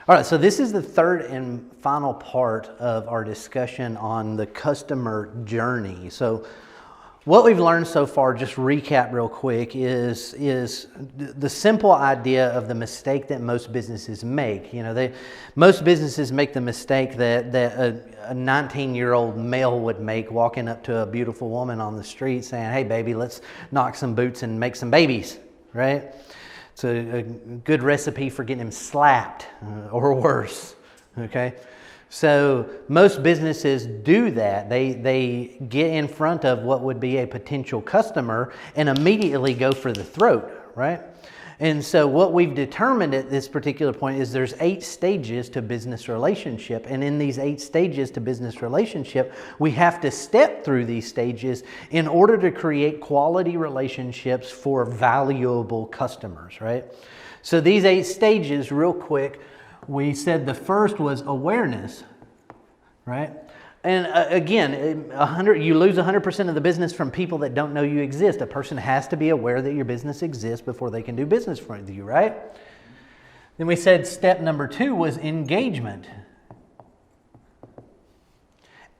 All right, so this is the third and final part of our discussion on the customer journey. So what we've learned so far, just recap real quick, is the simple idea of the mistake that most businesses make. Most businesses make the mistake that a 19-year-old male would make, walking up to a beautiful woman on the street saying, "Hey baby, let's knock some boots and make some babies," right? It's a good recipe for getting him slapped or worse, okay? So most businesses do that. They get in front of what would be a potential customer and immediately go for the throat, right? And so what we've determined at this particular point is there's 8 stages to business relationship. And in these 8 stages to business relationship, we have to step through these stages in order to create quality relationships for valuable customers, right? So these 8 stages, real quick, we said the first was awareness, right? And again, you lose 100% of the business from people that don't know you exist. A person has to be aware that your business exists before they can do business with you, right? Then we said step number 2 was engagement.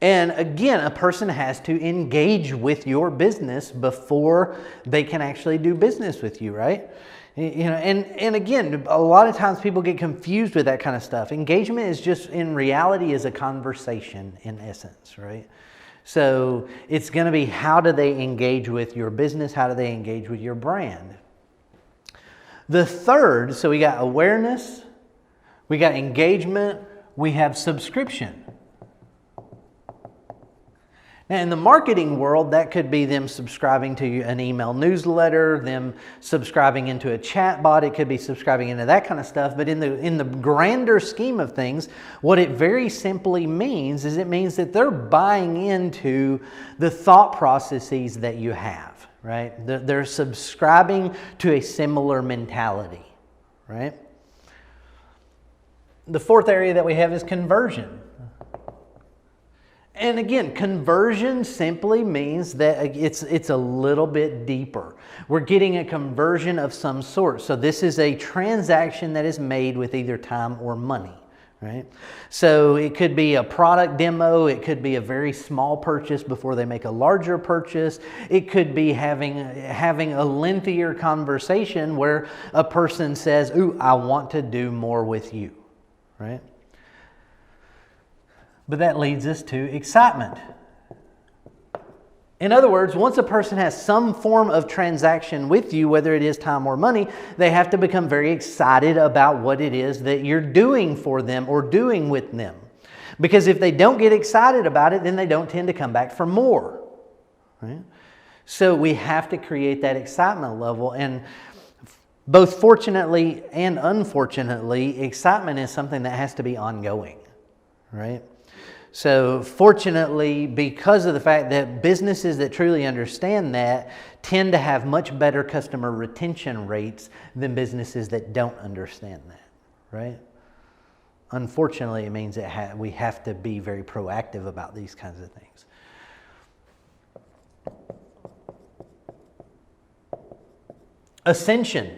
And again, a person has to engage with your business before they can actually do business with you, right? And again, a lot of times people get confused with that kind of stuff. Engagement is just, in reality, is a conversation in essence, right? So it's going to be, how do they engage with your business? How do they engage with your brand? The third, so we got awareness, we got engagement, we have subscription. Now, in the marketing world, that could be them subscribing to an email newsletter, them subscribing into a chat bot. It could be subscribing into that kind of stuff. But in the grander scheme of things, what it very simply means is it means that they're buying into the thought processes that you have, right? They're subscribing to a similar mentality, right? The fourth area that we have is conversion. And again, conversion simply means that it's a little bit deeper. We're getting a conversion of some sort. So this is a transaction that is made with either time or money, right? So it could be a product demo. It could be a very small purchase before they make a larger purchase. It could be having a lengthier conversation where a person says, "Ooh, I want to do more with you," right? But that leads us to excitement. In other words, once a person has some form of transaction with you, whether it is time or money, they have to become very excited about what it is that you're doing for them or doing with them. Because if they don't get excited about it, then they don't tend to come back for more, right? So we have to create that excitement level. And both fortunately and unfortunately, excitement is something that has to be ongoing, right? So fortunately, because of the fact that businesses that truly understand that tend to have much better customer retention rates than businesses that don't understand that, right? Unfortunately, it means that we have to be very proactive about these kinds of things. Ascension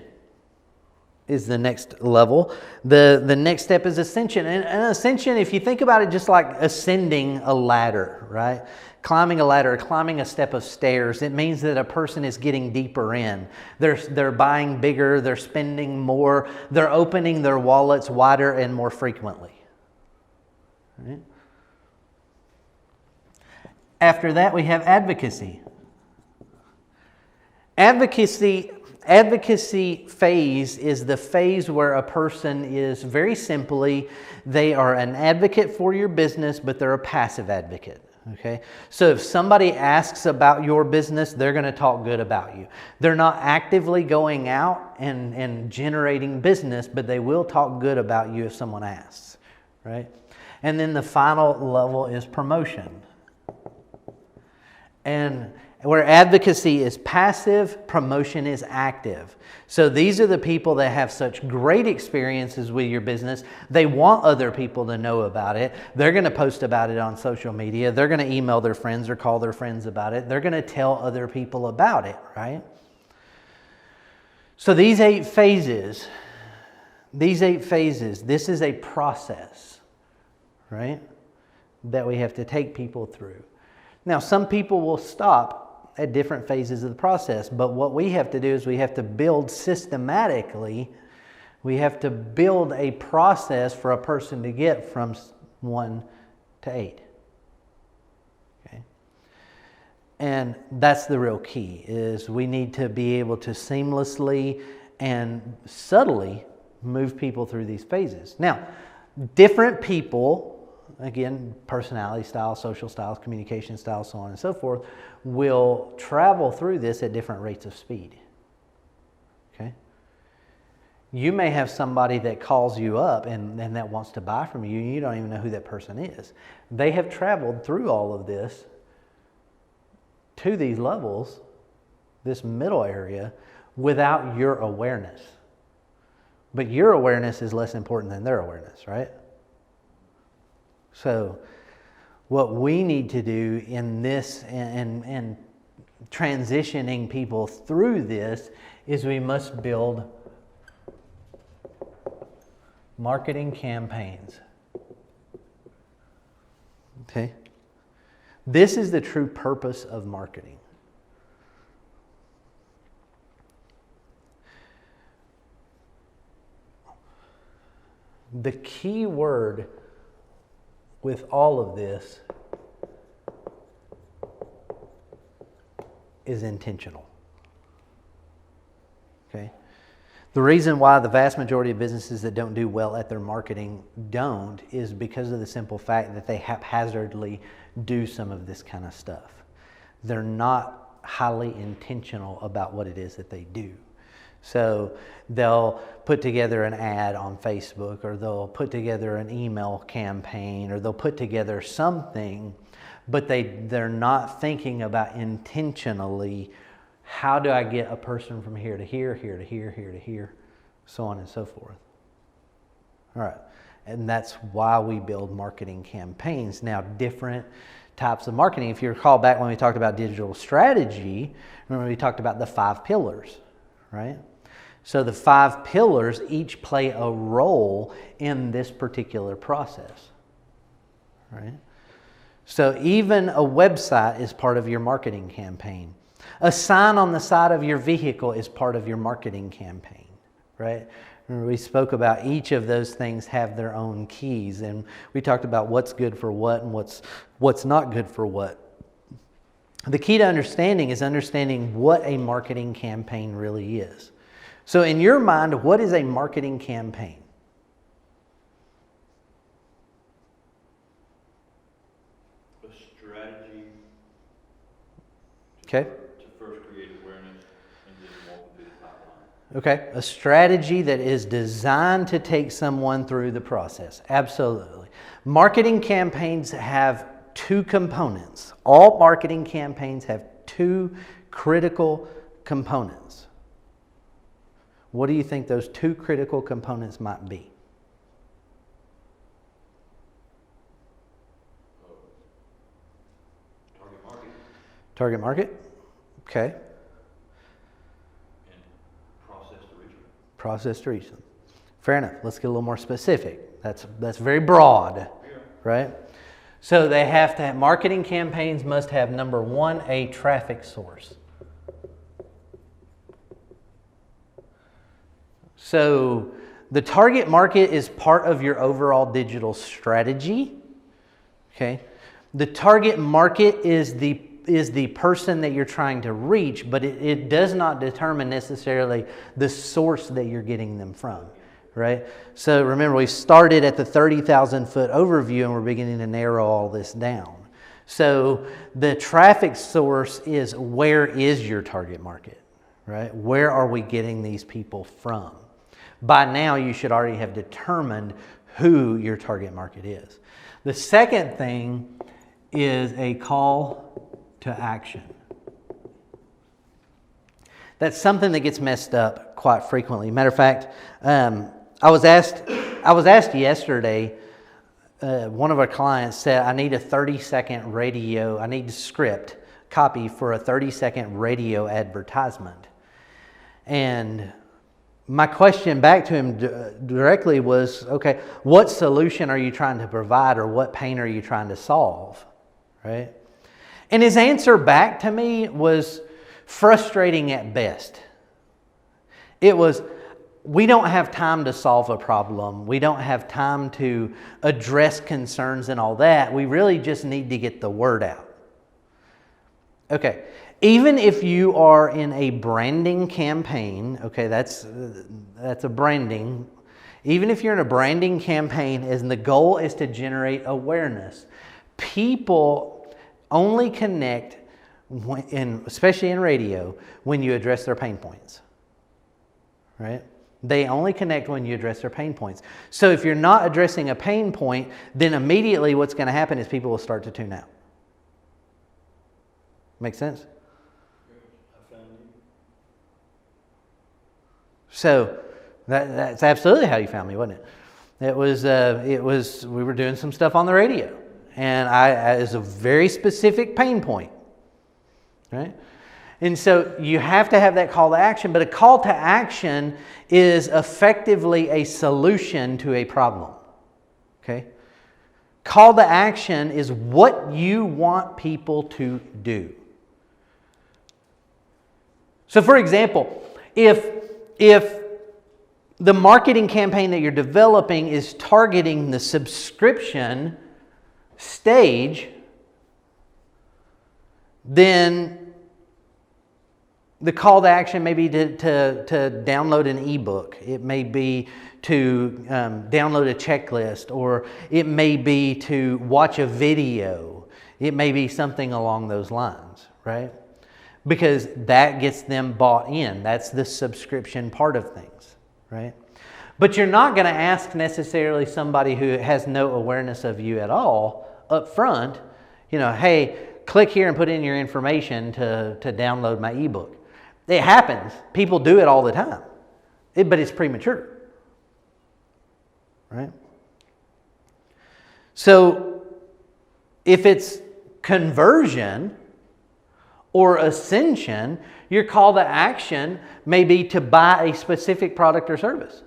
is the next level. The next step is ascension. And ascension, if you think about it just like ascending a ladder, right? Climbing a ladder, climbing a step of stairs, it means that a person is getting deeper in. They're buying bigger, they're spending more, they're opening their wallets wider and more frequently. Right? After that, we have advocacy. Advocacy phase is the phase where a person is, very simply, they are an advocate for your business, but they're a passive advocate. Okay? So if somebody asks about your business, they're going to talk good about you. They're not actively going out and generating business, but they will talk good about you if someone asks. Right? And then the final level is promotion. And where advocacy is passive, promotion is active. So these are the people that have such great experiences with your business. They want other people to know about it. They're going to post about it on social media. They're going to email their friends or call their friends about it. They're going to tell other people about it, right? So these 8 phases, these 8 phases, this is a process, right, that we have to take people through. Now, some people will stop at different phases of the process, but what we have to do is we have to build systematically, we have to build a process for a person to get from 1 to 8. Okay? And that's the real key, is we need to be able to seamlessly and subtly move people through these phases. Now, different people, again, personality styles, social styles, communication styles, so on and so forth, will travel through this at different rates of speed. Okay? You may have somebody that calls you up and that wants to buy from you, and you don't even know who that person is. They have traveled through all of this to these levels, this middle area, without your awareness. But your awareness is less important than their awareness, right? So what we need to do in this and transitioning people through this is we must build marketing campaigns. Okay? This is the true purpose of marketing. The key word with all of this is intentional. Okay? The reason why the vast majority of businesses that don't do well at their marketing don't is because of the simple fact that they haphazardly do some of this kind of stuff. They're not highly intentional about what it is that they do. So they'll put together an ad on Facebook, or they'll put together an email campaign, or they'll put together something, but they're not thinking about intentionally, how do I get a person from here to here, here to here, here to here, so on and so forth. All right. And that's why we build marketing campaigns. Now, different types of marketing. If you recall back when we talked about digital strategy, remember we talked about the 5 pillars, right? So the 5 pillars each play a role in this particular process, right? So even a website is part of your marketing campaign. A sign on the side of your vehicle is part of your marketing campaign, right? Remember we spoke about each of those things have their own keys, and we talked about what's good for what and what's not good for what. The key to understanding is understanding what a marketing campaign really is. So in your mind, what is a marketing campaign? A strategy. Okay. To first create awareness and then walk through the pipeline. Okay. A strategy that is designed to take someone through the process. Absolutely. Marketing campaigns have 2 components. All marketing campaigns have 2 critical components. What do you think those 2 critical components might be? Target market. Target market? Okay. And process to reach them. Process to reach them. Fair enough. Let's get a little more specific. That's very broad, Yeah. right? So they have to have, marketing campaigns must have, number 1, a traffic source. So the target market is part of your overall digital strategy. Okay. The target market is the person that you're trying to reach, but it does not determine necessarily the source that you're getting them from. Right? So remember, we started at the 30,000 foot overview and we're beginning to narrow all this down. So the traffic source is, where is your target market? Right? Where are we getting these people from? By now, you should already have determined who your target market is. The second thing is a call to action. That's something that gets messed up quite frequently. Matter of fact, I was asked yesterday, one of our clients said, I need a 30-second radio, I need a script copy for a 30-second radio advertisement. And my question back to him directly was, okay, what solution are you trying to provide, or what pain are you trying to solve, right? And his answer back to me was frustrating at best. It was, we don't have time to solve a problem. We don't have time to address concerns and all that. We really just need to get the word out. Okay, even if you are in a branding campaign, okay, that's a branding. Even if you're in a branding campaign and the goal is to generate awareness, people only connect, especially in radio, when you address their pain points, right? They only connect when you address their pain points. So if you're not addressing a pain point, then immediately what's going to happen is people will start to tune out. Make sense? So that's absolutely how you found me, wasn't it? It was we were doing some stuff on the radio, and it was a very specific pain point, right? And so you have to have that call to action, but a call to action is effectively a solution to a problem. Okay? Call to action is what you want people to do. So for example, if the marketing campaign that you're developing is targeting the subscription stage, then the call to action may be to download an ebook. It may be to download a checklist, or it may be to watch a video. It may be something along those lines, right? Because that gets them bought in. That's the subscription part of things, right? But you're not going to ask necessarily somebody who has no awareness of you at all up front, hey, click here and put in your information to download my ebook. It happens. People do it all the time. But it's premature, right? So if it's conversion or ascension, your call to action may be to buy a specific product or service.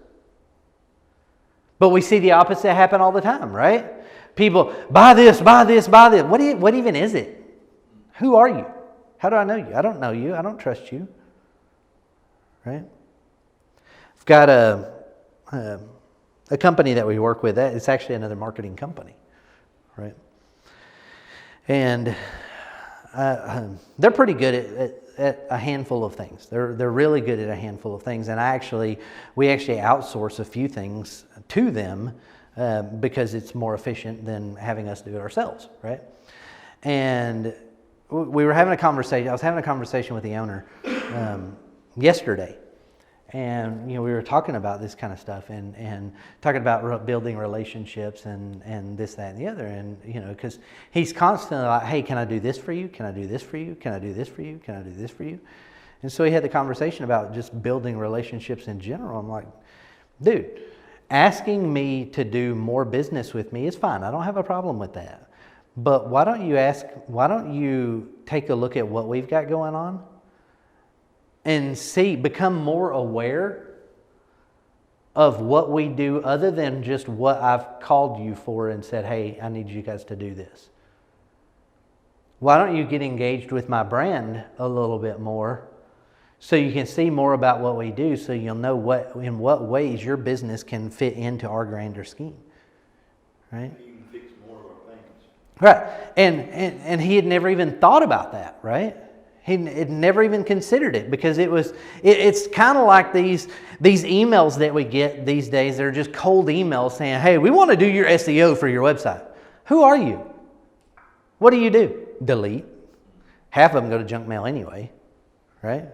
But we see the opposite happen all the time, right? People, buy this, buy this, buy this. What even is it? Who are you? How do I know you? I don't know you. I don't trust you. Right? I've got a company that we work with. It's actually another marketing company, right? And they're pretty good at a handful of things. They're really good at a handful of things, and we actually outsource a few things to them because it's more efficient than having us do it ourselves, right? And we were having a conversation. I was having a conversation with the owner yesterday, and we were talking about this kind of stuff and talking about building relationships and this, that, and the other, and because he's constantly like, hey, can I do this for you? Can I do this for you? Can I do this for you? Can I do this for you? And so he had the conversation about just building relationships in general. I'm like, dude, asking me to do more business with me is fine. I don't have a problem with that. But why don't you take a look at what we've got going on and become more aware of what we do other than just what I've called you for and said, hey, I need you guys to do this. Why don't you get engaged with my brand a little bit more so you can see more about what we do, so you'll know in what ways your business can fit into our grander scheme, right? You can fix more of our things. Right, and he had never even thought about that, right? He had never even considered it, because it's kind of like these emails that we get these days. They're just cold emails saying, hey, we want to do your SEO for your website. Who are you? What do you do? Delete. Half of them go to junk mail anyway, right?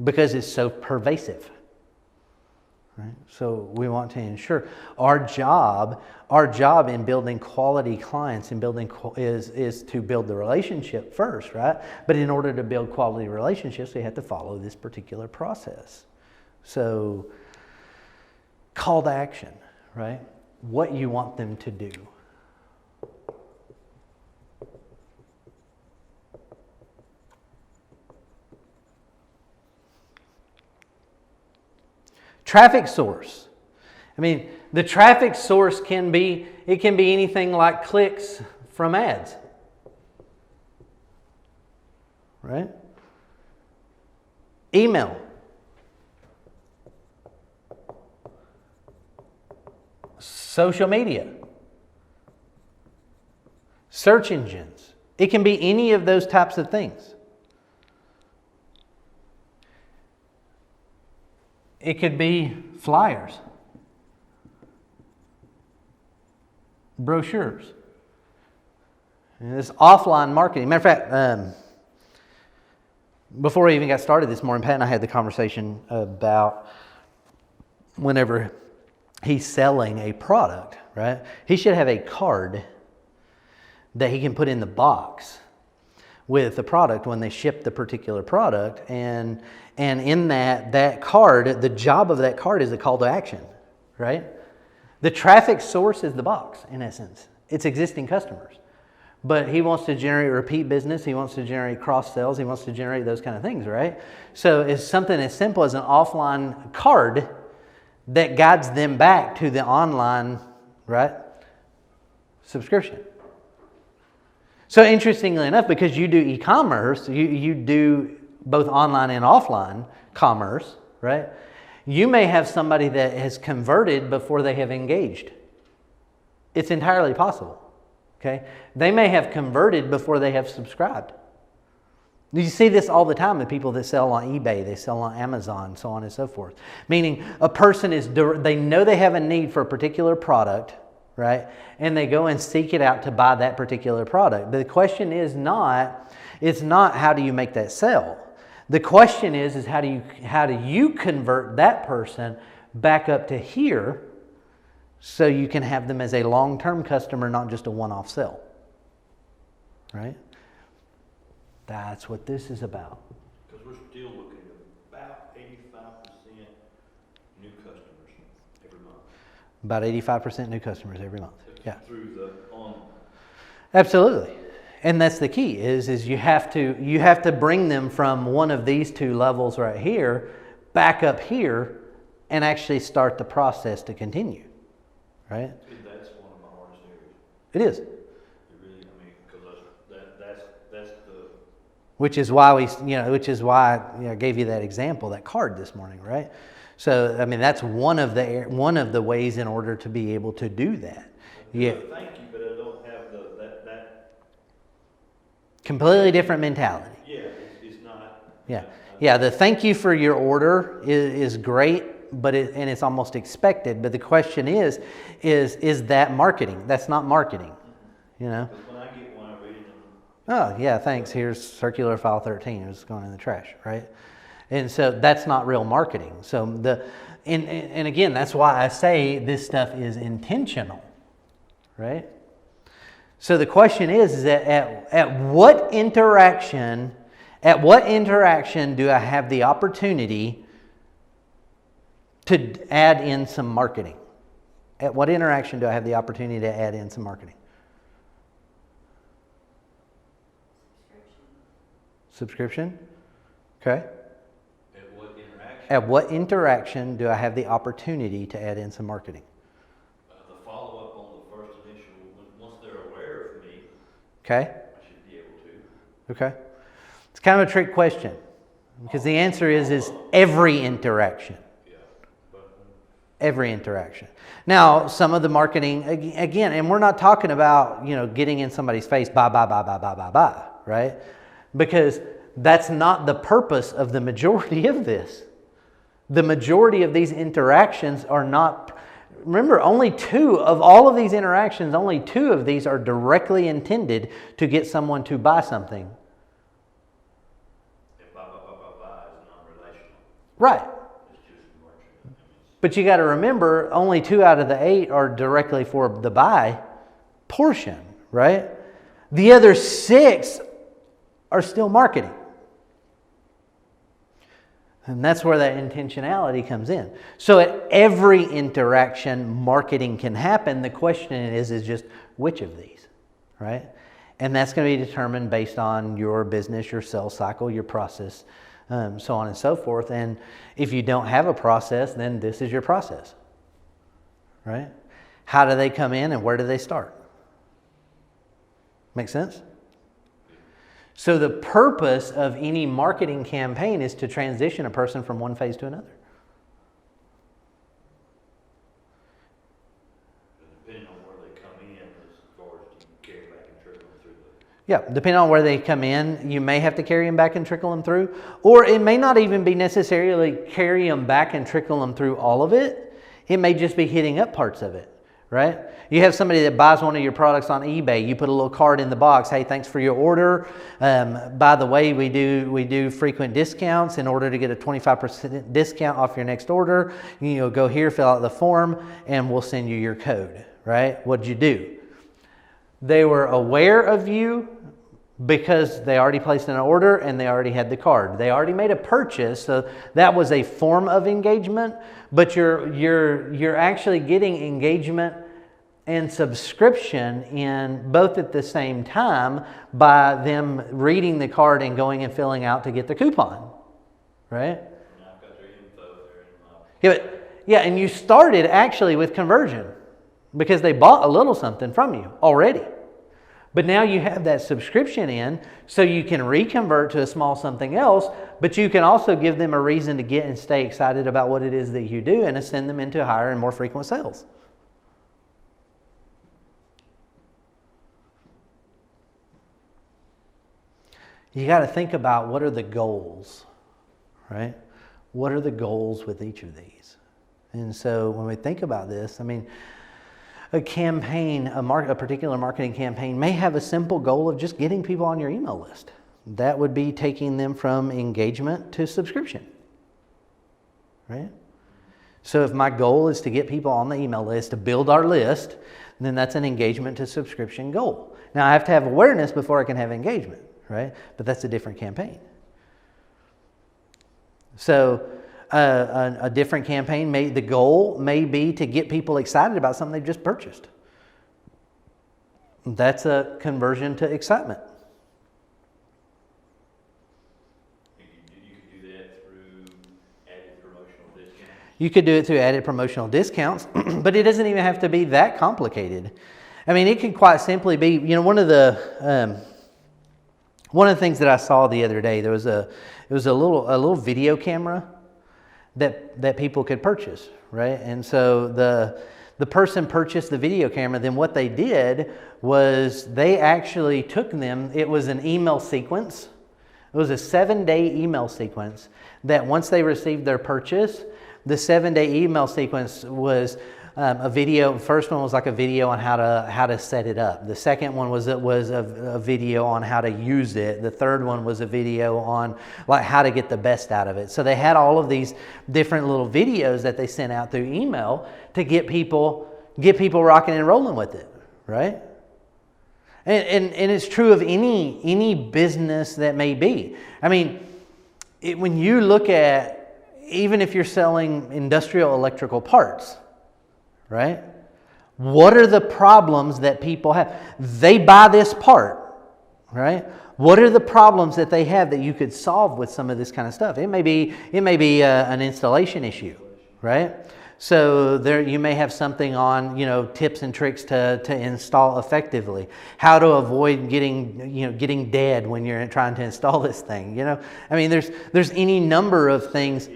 Because it's so pervasive. Right? So we want to ensure our job in building quality clients and is to build the relationship first, right? But in order to build quality relationships, we have to follow this particular process. So call to action, right? What you want them to do. Traffic source. I mean, the traffic source can be anything like clicks from ads. Right? Email. Social media. Search engines. It can be any of those types of things. It could be flyers, brochures. And this offline marketing. Matter of fact, before we even got started this morning, Pat and I had the conversation about whenever he's selling a product, right? He should have a card that he can put in the box with the product when they ship the particular product. And in that card, the job of that card is a call to action, right? The traffic source is the box, in essence. It's existing customers. But he wants to generate repeat business. He wants to generate cross sales. He wants to generate those kind of things, right? So it's something as simple as an offline card that guides them back to the online, right, subscription. So interestingly enough, because you do e-commerce, you do both online and offline commerce, right? You may have somebody that has converted before they have engaged. It's entirely possible, okay? They may have converted before they have subscribed. You see this all the time with people that sell on eBay, they sell on Amazon, so on and so forth. Meaning a person they know they have a need for a particular product, right? And they go and seek it out to buy that particular product. But the question is not how do you make that sell? The question is how do you convert that person back up to here so you can have them as a long-term customer, not just a one-off sale, right? That's what this is about. Because we're still looking at about 85% new customers every month. About 85% new customers every month. Yeah. Through the on. Absolutely. And that's the key is you have to bring them from one of these two levels right here back up here and actually start the process to continue. Right? That's one of my hardest areas. It is. It really, because that's the. Which is why I gave you that example, that card this morning, right? So that's one of the ways in order to be able to do that. Yeah. Thank you, but I don't have that. Completely different mentality. Yeah, it's not. Yeah. The thank you for your order is great, but it's almost expected. But the question is that marketing? That's not marketing. You know. When I get one, I read it. Oh yeah, thanks. Here's circular file 13. It's going in the trash, right? And so that's not real marketing. So and again, that's why I say this stuff is intentional, right? So the question is that at what interaction do I have the opportunity to add in some marketing? At what interaction do I have the opportunity to add in some marketing? Subscription? Okay. At what interaction do I have the opportunity to add in some marketing? The follow-up on the first initial, once they're aware of me, okay. I should be able to. Okay. It's kind of a trick question because the answer is every interaction. Yeah. Every interaction. Now, some of the marketing, again, and we're not talking about, getting in somebody's face, buy, right? Because that's not the purpose of the majority of this. The majority of these interactions are not, remember, only 2 of all of these interactions, only 2 of these are directly intended to get someone to buy something. If buy is non-relational. Right. It's just merchant. But you got to remember, only 2 out of the 8 are directly for the buy portion, right? The other 6 are still marketing. And that's where that intentionality comes in. So at every interaction, marketing can happen. The question is just which of these, right? And that's going to be determined based on your business, your sales cycle, your process, so on and so forth. And if you don't have a process, then this is your process, right? How do they come in and where do they start? Make sense? So the purpose of any marketing campaign is to transition a person from one phase to another. Depending on where they come in, as far as you carry back and trickle them through Yeah, depending on where they come in, you may have to carry them back and trickle them through. Or it may not even be necessarily carry them back and trickle them through all of it. It may just be hitting up parts of it, right? You have somebody that buys one of your products on eBay. You put a little card in the box. Hey, thanks for your order. By the way, we do frequent discounts. In order to get a 25% discount off your next order, go here, fill out the form, and we'll send you your code, right? What'd you do? They were aware of you because they already placed an order and they already had the card. They already made a purchase, so that was a form of engagement, but you're actually getting engagement and subscription in both at the same time by them reading the card and going and filling out to get the coupon, right? Now I've got their info there in my... And you started actually with conversion because they bought a little something from you already. But now you have that subscription in, so you can reconvert to a small something else, but you can also give them a reason to get and stay excited about what it is that you do and ascend them into higher and more frequent sales. You got to think about what are the goals, right? What are the goals with each of these? And so when we think about this, a campaign, a particular marketing campaign may have a simple goal of just getting people on your email list. That would be taking them from engagement to subscription, right? So if my goal is to get people on the email list, to build our list, then that's an engagement to subscription goal. Now I have to have awareness before I can have engagement, right? But that's a different campaign. So a different campaign, the goal may be to get people excited about something they've just purchased. That's a conversion to excitement. You could do that through added promotional discounts. You could do it through added promotional discounts, but it doesn't even have to be that complicated. It can quite simply be, one of the things that I saw the other day, it was a little video camera that people could purchase, right? And so the person purchased the video camera. Then what they did was they actually took them. It was an email sequence. It was a 7-day email sequence that once they received their purchase, the 7-day email sequence was a video. First one was like a video on how to set it up. The second one was a video on how to use it. The third one was a video on like how to get the best out of it. So they had all of these different little videos that they sent out through email to get people rocking and rolling with it, right? And it's true of any business that may be. When you look at, even if you're selling industrial electrical parts, right? What are the problems that people have? They buy this part, right? What are the problems that they have that you could solve with some of this kind of stuff? It may be an installation issue, right? So there you may have something on, tips and tricks to install effectively. How to avoid getting dead when you're trying to install this thing. There's any number of things.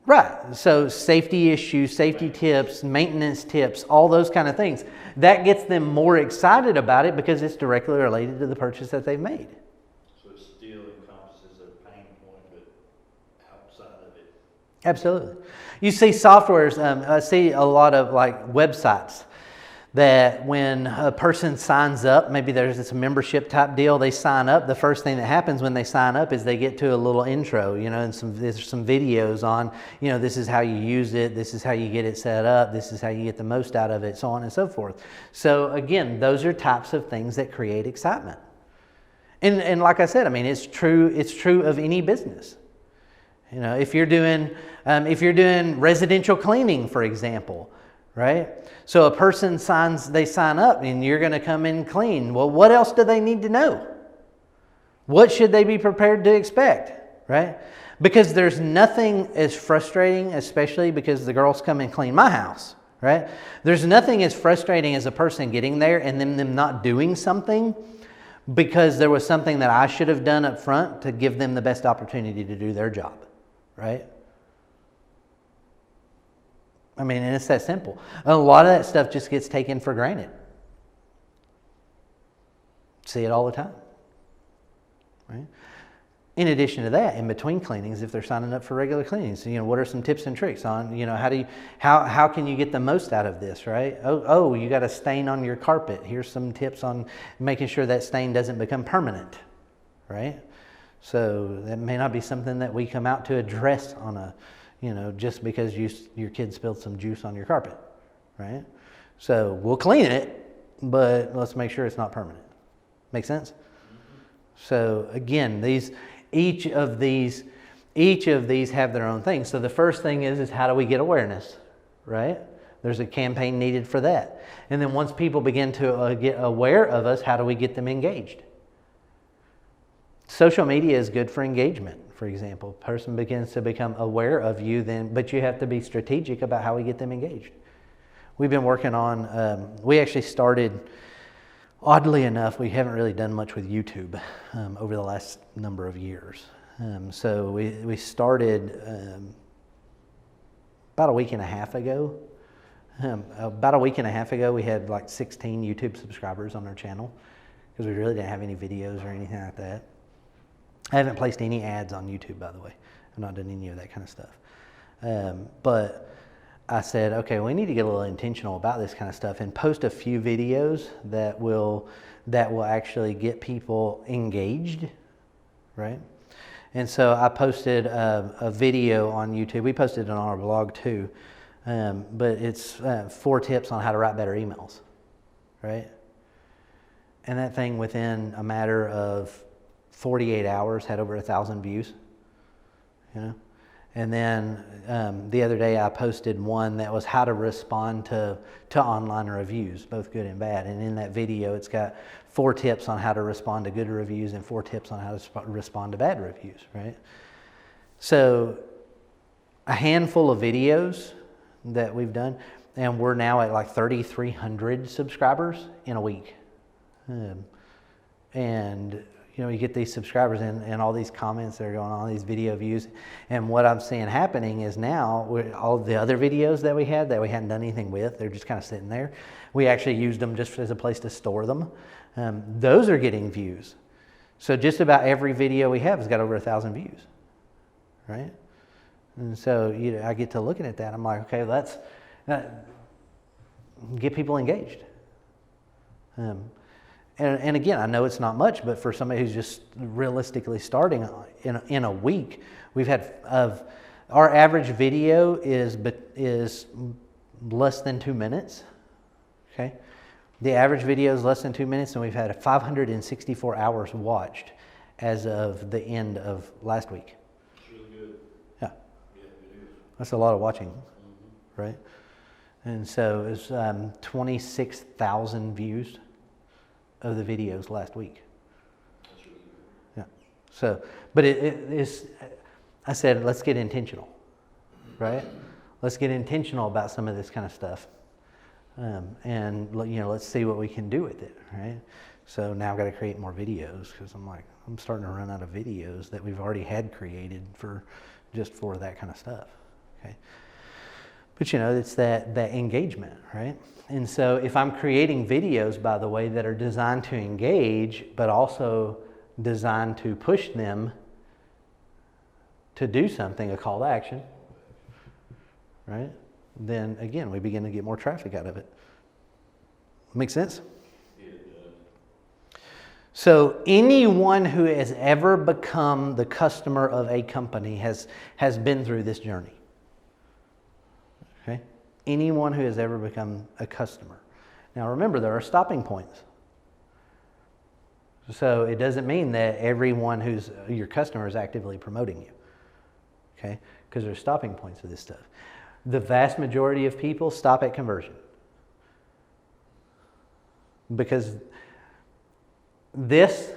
Right. So safety issues, safety tips, maintenance tips, all those kind of things. That gets them more excited about it because it's directly related to the purchase that they've made. So it still encompasses their pain point, but outside of it. Absolutely. You see softwares, I see a lot of like websites that when a person signs up, maybe there's this membership type deal, they sign up. The first thing that happens when they sign up is they get to a little intro, and there's some videos on, this is how you use it, this is how you get it set up, this is how you get the most out of it, so on and so forth. So again, those are types of things that create excitement. And like I said, it's true of any business. If you're doing residential cleaning, for example, right? So a person they sign up and you're going to come in clean. Well, what else do they need to know? What should they be prepared to expect, right? Because there's nothing as frustrating, especially because the girls come and clean my house, right? There's nothing as frustrating as a person getting there and then them not doing something because there was something that I should have done up front to give them the best opportunity to do their job, right? I mean, and it's that simple. A lot of that stuff just gets taken for granted. See it all the time, right? In addition to that, in between cleanings, if they're signing up for regular cleanings, what are some tips and tricks on, how can you get the most out of this, right? Oh, you got a stain on your carpet. Here's some tips on making sure that stain doesn't become permanent, right? So that may not be something that we come out to address on a, just because your kid spilled some juice on your carpet, right? So we'll clean it, but let's make sure it's not permanent. Make sense? So again, each of these have their own thing. So the first thing is how do we get awareness, right? There's a campaign needed for that. And then once people begin to get aware of us, how do we get them engaged? Social media is good for engagement, for example. A person begins to become aware of you, but you have to be strategic about how we get them engaged. We've been working on, we actually started, oddly enough, we haven't really done much with YouTube over the last number of years. So we started about a week and a half ago. About a week and a half ago, we had like 16 YouTube subscribers on our channel because we really didn't have any videos or anything like that. I haven't placed any ads on YouTube, by the way. I've not done any of that kind of stuff. But I said, okay, we need to get a little intentional about this kind of stuff and post a few videos that will actually get people engaged, right? And so I posted a video on YouTube. We posted it on our blog too, but it's 4 tips on how to write better emails, right? And that thing within a matter of 48 hours had over 1,000 views, And then the other day I posted one that was how to respond to online reviews, both good and bad. And in that video, it's got 4 tips on how to respond to good reviews and 4 tips on how to respond to bad reviews, right? So a handful of videos that we've done, and we're now at like 3,300 subscribers in a week. And you get these subscribers and all these comments that are going on, these video views. And what I'm seeing happening is now, all the other videos that we hadn't done anything with, they're just kind of sitting there. We actually used them just as a place to store them. Those are getting views. So just about every video we have has got over 1,000 views, right? And so I get to looking at that. I'm like, okay, let's get people engaged. And again, I know it's not much, but for somebody who's just realistically starting in a week, we've had our average video is less than 2 minutes. Okay, the average video is less than 2 minutes, and we've had 564 hours watched as of the end of last week. That's really good. Yeah, Yeah, it is. that's a lot of watching, right? And so it's 26,000 views of the videos last week. That's really good. Yeah. So, but it is, I said, let's get intentional, right? Let's get intentional about some of this kind of stuff. And let's see what we can do with it, right? So now I've got to create more videos because I'm starting to run out of videos that we've already had created for that kind of stuff. Okay. But it's that engagement, right? And so if I'm creating videos, by the way, that are designed to engage, but also designed to push them to do something, a call to action, right? Then again, we begin to get more traffic out of it. Make sense? Yeah, it does. So anyone who has ever become the customer of a company has been through this journey. Okay? Anyone who has ever become a customer. Now remember, there are stopping points. So it doesn't mean that everyone who's your customer is actively promoting you. Okay? Because there's stopping points of this stuff. The vast majority of people stop at conversion. Because this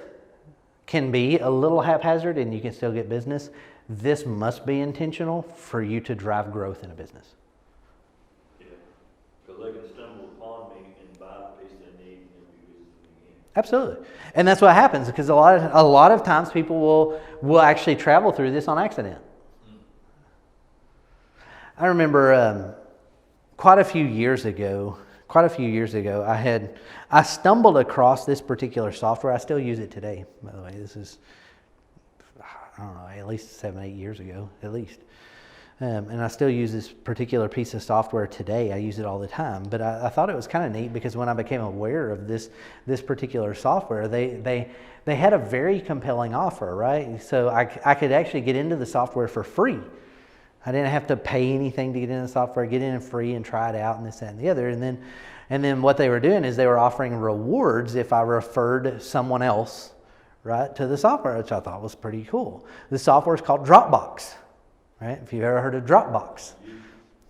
can be a little haphazard and you can still get business. this must be intentional for you to drive growth in a business. Yeah, because they can stumble upon me and buy the piece they need and then be visiting again. Absolutely. And that's what happens, because a lot of times people will actually travel through this on accident. I remember quite a few years ago, I stumbled across this particular software. I still use it today, by the way. This is, I don't know, at least 7-8 years ago, at least. And I still use this particular piece of software today. I use it all the time. But I thought it was kind of neat because when I became aware of this particular software, they had a very compelling offer, right? So I could actually get into the software for free. I didn't have to pay anything to get into the software, get in free and try it out and this, that, and the other. And then what they were doing is they were offering rewards if I referred someone else, right, to the software, which I thought was pretty cool. The software is called Dropbox, right? If you've ever heard of Dropbox.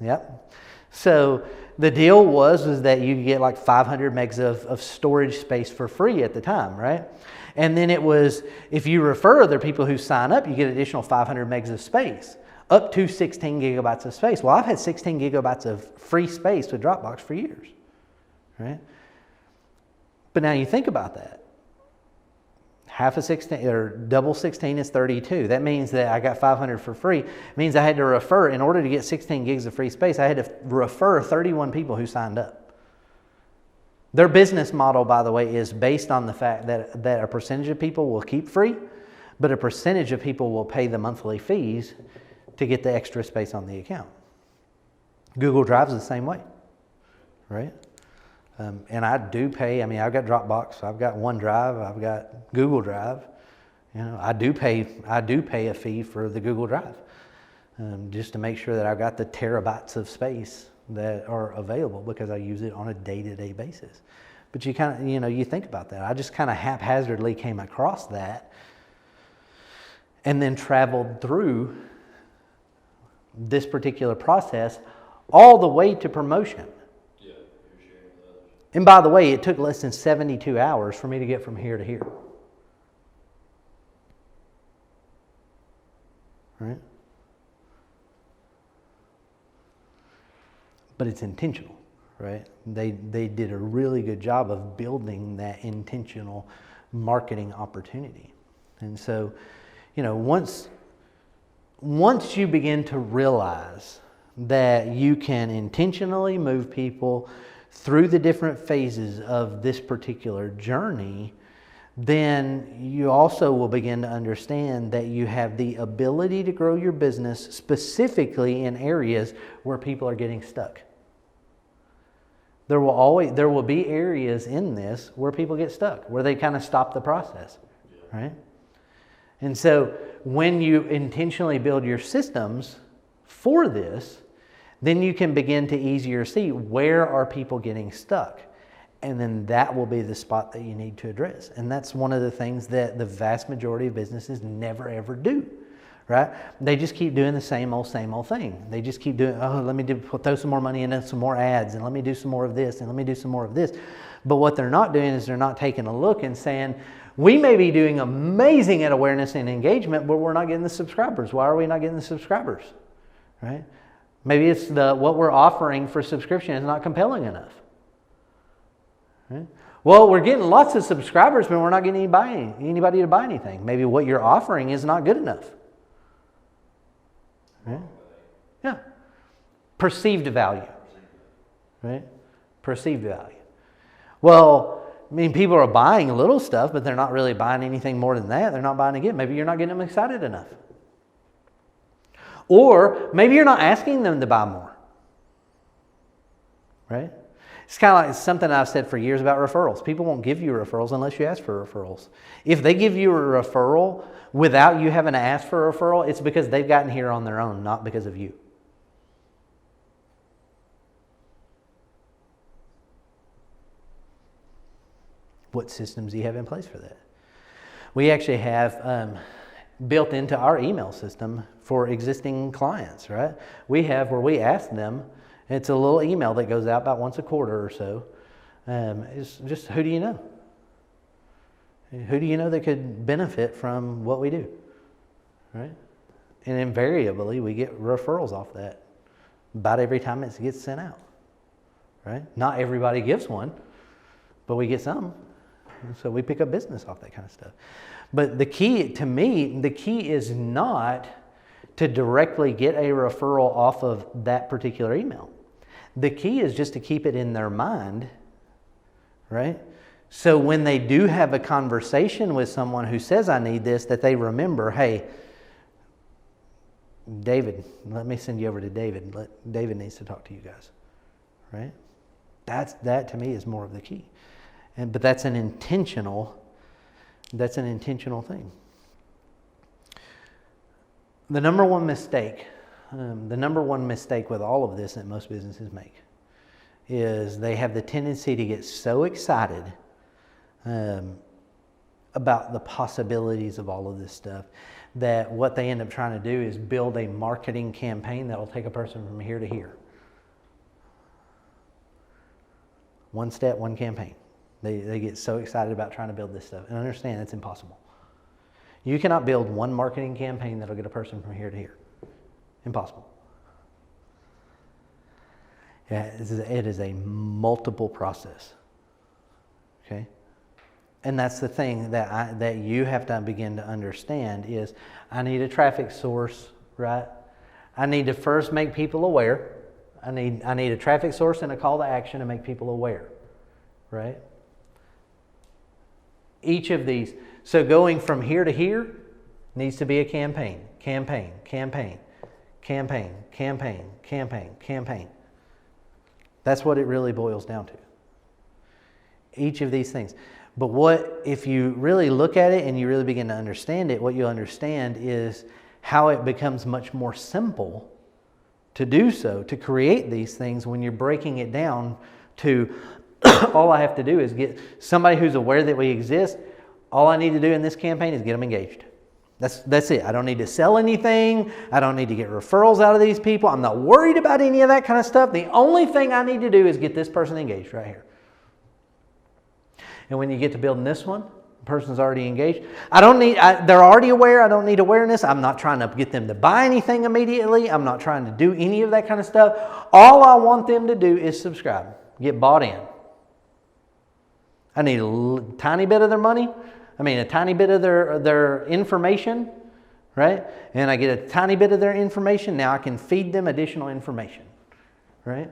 Yep. So the deal was that you could get like 500 megs of storage space for free at the time, right? And then it was, if you refer other people who sign up, you get additional 500 megs of space, up to 16 gigabytes of space. Well, I've had 16 gigabytes of free space with Dropbox for years, right? But now you think about that. Half of 16 or double 16 is 32. That means that I got 500 for free. It means I had to refer, in order to get 16 gigs of free space, I had to refer 31 people who signed up. Their business model, by the way, is based on the fact that a percentage of people will keep free, but a percentage of people will pay the monthly fees to get the extra space on the account. Google Drive's the same way, right? And I do pay. I mean, I've got Dropbox, I've got OneDrive, I've got Google Drive. You know, I do pay a fee for the Google Drive, just to make sure that I've got the terabytes of space that are available, because I use it on a day-to-day basis. But you kind of, you think about that. I just kind of haphazardly came across that, and then traveled through this particular process all the way to promotion. Yeah, you're sharing with others. And by the way, it took less than 72 hours for me to get from here to here. Right? But it's intentional, right? They did a really good job of building that intentional marketing opportunity. And so, once you begin to realize that you can intentionally move people through the different phases of this particular journey, then you also will begin to understand that you have the ability to grow your business specifically in areas where people are getting stuck. There will be areas in this where people get stuck, where they kind of stop the process, right? And so when you intentionally build your systems for this, then you can begin to easier see where are people getting stuck. And then that will be the spot that you need to address. And that's one of the things that the vast majority of businesses never ever do, right? They just keep doing the same old thing. They just keep doing, let me throw some more money into some more ads, and let me do some more of this, and let me do some more of this. But what they're not doing is they're not taking a look and saying, we may be doing amazing at awareness and engagement, but we're not getting the subscribers. Why are we not getting the subscribers? Right? Maybe it's what we're offering for subscription is not compelling enough. Right? Well, we're getting lots of subscribers, but we're not getting anybody to buy anything. Maybe what you're offering is not good enough. Right? Yeah. Perceived value. Right? Perceived value. Well, I mean, people are buying a little stuff, but they're not really buying anything more than that. They're not buying again. Maybe you're not getting them excited enough. Or maybe you're not asking them to buy more. Right? It's kind of like something I've said for years about referrals. People won't give you referrals unless you ask for referrals. If they give you a referral without you having to ask for a referral, it's because they've gotten here on their own, not because of you. What systems do you have in place for that? We actually have built into our email system for existing clients, right? We have where we ask them, it's a little email that goes out about once a quarter or so. It's just, who do you know? Who do you know that could benefit from what we do, right? And invariably, we get referrals off that about every time it gets sent out, right? Not everybody gives one, but we get some. So we pick up business off that kind of stuff. But the key, to me, the key is not to directly get a referral off of that particular email. The key is just to keep it in their mind, right? So when they do have a conversation with someone who says, I need this, that they remember, hey, David, let me send you over to David. David needs to talk to you guys, right? That to me is more of the key. But that's an intentional thing. The number one mistake with all of this that most businesses make is they have the tendency to get so excited about the possibilities of all of this stuff that what they end up trying to do is build a marketing campaign that will take a person from here to here. One step, one campaign. They get so excited about trying to build this stuff. And understand it's impossible. You cannot build one marketing campaign that will get a person from here to here. Impossible. Yeah, it is a multiple process. Okay? And that's the thing that you have to begin to understand is I need a traffic source, right? I need to first make people aware. I need a traffic source and a call to action to make people aware, right? Each of these. So going from here to here needs to be a campaign. That's what it really boils down to. Each of these things. But if you really look at it and you really begin to understand it, what you'll understand is how it becomes much more simple to do so, to create these things when you're breaking it down to all I have to do is get somebody who's aware that we exist. All I need to do in this campaign is get them engaged. That's it. I don't need to sell anything. I don't need to get referrals out of these people. I'm not worried about any of that kind of stuff. The only thing I need to do is get this person engaged right here. And when you get to building this one, the person's already engaged. They're already aware. I don't need awareness. I'm not trying to get them to buy anything immediately. I'm not trying to do any of that kind of stuff. All I want them to do is subscribe, get bought in. I need a tiny bit of their money. A tiny bit of their information, right? And I get a tiny bit of their information. Now I can feed them additional information, right?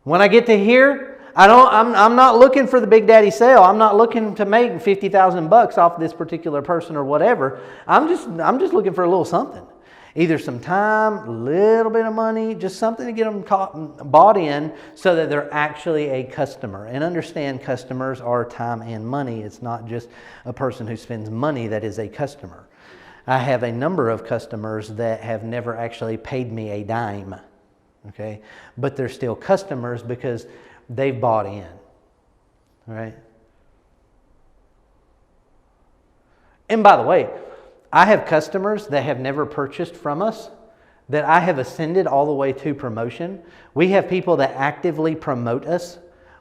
When I get to here, I'm not looking for the big daddy sale. I'm not looking to make $50,000 off this particular person or whatever. I'm just looking for a little something. Either some time, a little bit of money, just something to get them bought in so that they're actually a customer. And understand customers are time and money. It's not just a person who spends money that is a customer. I have a number of customers that have never actually paid me a dime. Okay? But they're still customers because they've bought in. Right? And by the way, I have customers that have never purchased from us that I have ascended all the way to promotion. We have people that actively promote us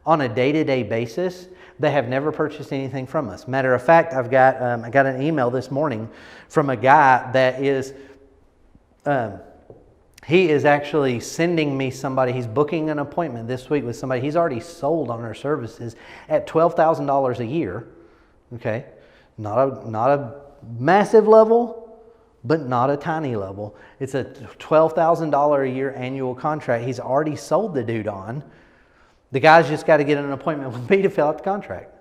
on a day-to-day basis that have never purchased anything from us. Matter of fact, I got an email this morning from a guy that is, he is actually sending me somebody. He's booking an appointment this week with somebody. He's already sold on our services at $12,000 a year. Okay, not a massive level, but not a tiny level. It's a $12,000 a year annual contract. He's already sold the dude on. The guy's just got to get an appointment with me to fill out the contract.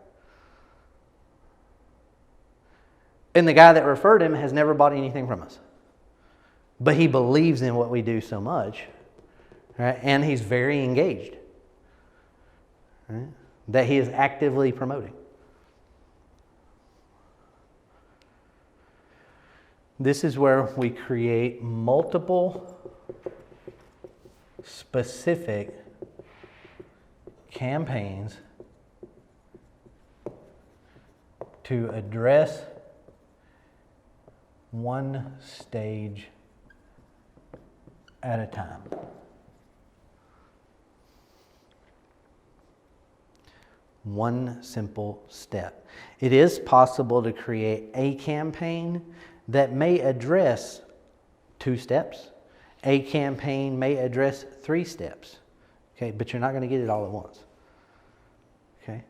And the guy that referred him has never bought anything from us. But he believes in what we do so much, right? And he's very engaged, right? That he is actively promoting. This is where we create multiple specific campaigns to address one stage at a time. One simple step. It is possible to create a campaign that may address 2 steps. A campaign may address 3 steps. Okay, but you're not going to get it all at once. Okay?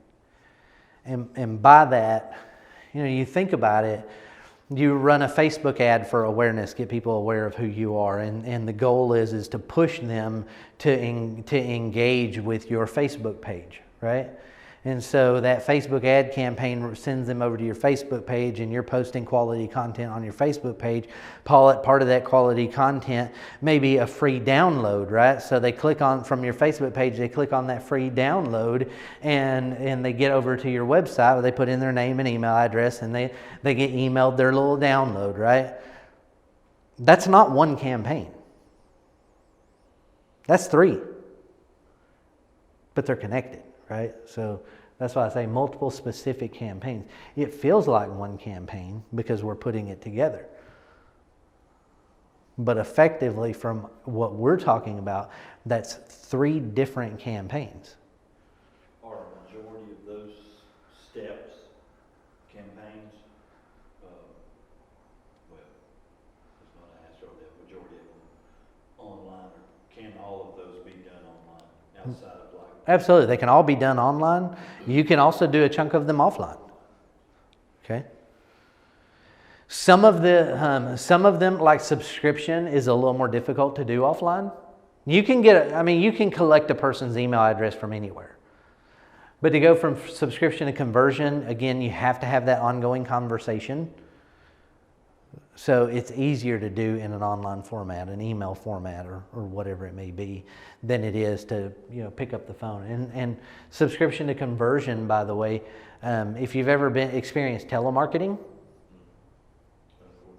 And by that, you think about it, you run a Facebook ad for awareness, get people aware of who you are, and the goal is to push them to engage with your Facebook page, right? And so that Facebook ad campaign sends them over to your Facebook page, and you're posting quality content on your Facebook page. Part of that quality content may be a free download, right? So they click on, from your Facebook page, they click on that free download, and they get over to your website where they put in their name and email address, and they get emailed their little download, right? That's not one campaign. That's 3. But they're connected, right? So that's why I say multiple specific campaigns. It feels like one campaign because we're putting it together. But effectively, from what we're talking about, that's 3 different campaigns. Are a majority of those steps campaigns? Well, it's not an answer on that. Majority of them online, or can all of those be done online outside of like? Absolutely, they can all be done online. You can also do a chunk of them offline. Okay. Some of them, like subscription, is a little more difficult to do offline. You can you can collect a person's email address from anywhere. But to go from subscription to conversion, again, you have to have that ongoing conversation. So it's easier to do in an online format, an email format, or whatever it may be, than it is to pick up the phone. And subscription to conversion, by the way, if you've ever experienced telemarketing,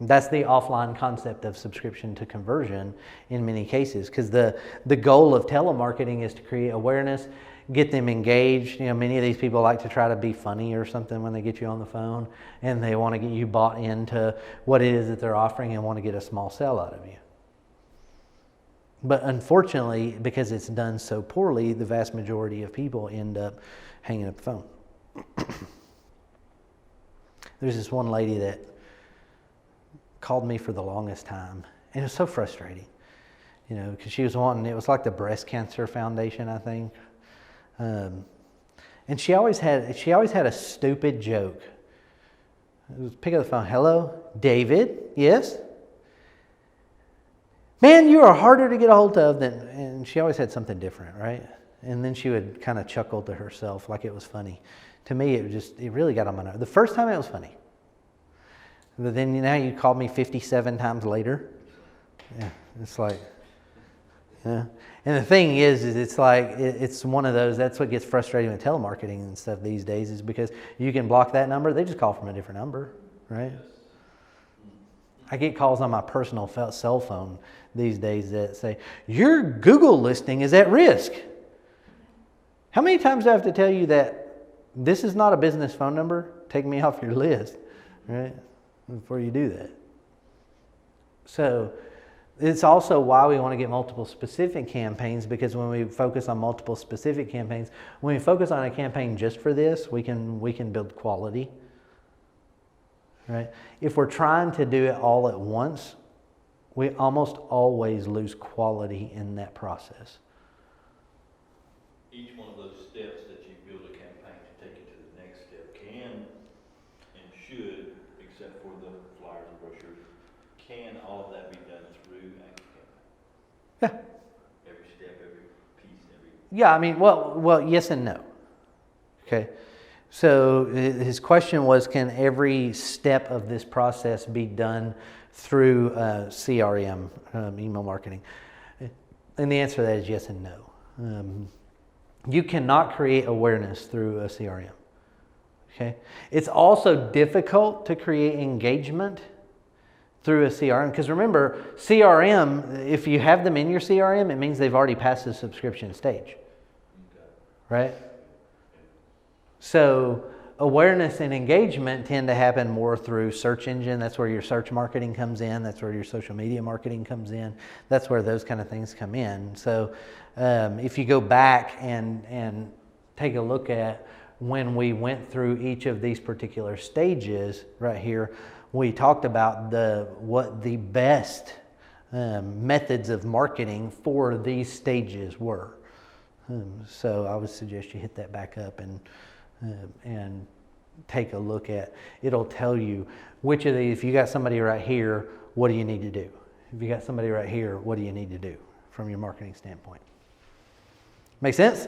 that's the offline concept of subscription to conversion in many cases, because the goal of telemarketing is to create awareness, get them engaged. Many of these people like to try to be funny or something when they get you on the phone, and they want to get you bought into what it is that they're offering and want to get a small sale out of you. But unfortunately, because it's done so poorly, the vast majority of people end up hanging up the phone. There's this one lady that called me for the longest time, and it was so frustrating, because she was wanting, it was like the Breast Cancer Foundation, I think. And she always had a stupid joke. It was pick up the phone. Hello, David? Yes? Man, you are harder to get a hold of than, and she always had something different, right? And then she would kind of chuckle to herself like it was funny. To me, it really got on my nerves. The first time it was funny. But then now you called me 57 times later. Yeah, it's like, yeah. And the thing is it's like, it's one of those, that's what gets frustrating with telemarketing and stuff these days, is because you can block that number, they just call from a different number, right? I get calls on my personal cell phone these days that say, your Google listing is at risk. How many times do I have to tell you that this is not a business phone number? Take me off your list, right? Before you do that. So it's also why we want to get multiple specific campaigns, because when we focus on multiple specific campaigns, when we focus on a campaign just for this, we can build quality. Right? If we're trying to do it all at once, we almost always lose quality in that process. Each one of those steps that you build a campaign to take it to the next step can and should, except for the flyers and brochures, can all of that be done through a campaign? Yeah. Every step, every piece, every... Yeah, well, yes and no. Okay. So his question was, can every step of this process be done through CRM, email marketing? And the answer to that is yes and no. You cannot create awareness through a CRM. Okay? It's also difficult to create engagement through a CRM, because remember, CRM, if you have them in your CRM, it means they've already passed the subscription stage. Right? So awareness and engagement tend to happen more through search engine. That's where your search marketing comes in. That's where your social media marketing comes in. That's where those kind of things come in. So if you go back and take a look at when we went through each of these particular stages right here, we talked about what the best methods of marketing for these stages were. So I would suggest you hit that back up and take a look at. It'll tell you which of these. If you got somebody right here, what do you need to do? If you got somebody right here, what do you need to do from your marketing standpoint? Make sense?